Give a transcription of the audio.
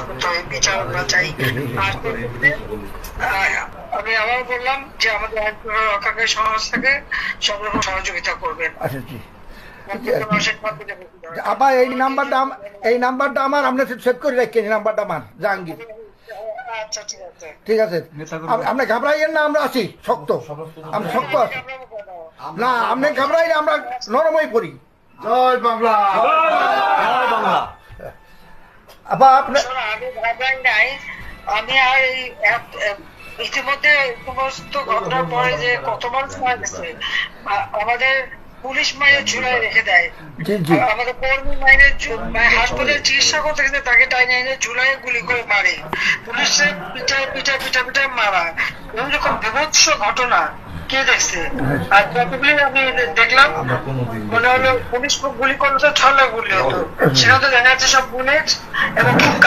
করতে হবে, বিচার আমরা চাই। আর আমি আবার বললাম যে আমাদের আইন রক্ষাকারী সংস্থাকে সব রকম সহযোগিতা করবেন। আচ্ছা জি আবার এই নাম্বারটা আমার আপনি সেভ করে রাখেন, এই নাম্বারটা আমার জাহাঙ্গীর। আচ্ছা ঠিক আছে, ঠিক আছে, আপনি ঘাবড়াইয়েন না, আমরা আছি শক্ত, আমরা শক্ত আছি না, আপনি ঘাবড়াইলে আমরা নরমই পড়ি। জয় বাংলা, জয় বাংলা। আবার আপনার আমি ভাবলাম নাই, আমি আর এই ইতিমধ্যে সমস্ত ঘটনার পরে যে কত মানুষ মারা গেছে, আমাদের পুলিশ মায়ের ঝুলায় রেখে দেয়, আমাদের কর্মী মায়ের হাসপাতালে চিকিৎসা করতে গেছে তাকে টাইনে এনে ঝুলায় গুলি করে মারে, পুলিশের পিঠায় পিঠায় পিঠা পিঠায় মারা, এরকম বিভৎস ঘটনা কে দেখছে? আর যতগুলি আমি দেখলাম মনে হলো পুলিশ গুলি করলে তো ছলে গুলি হতো, সেটা তো দেখা যাচ্ছে সব বুলেট এবং খুব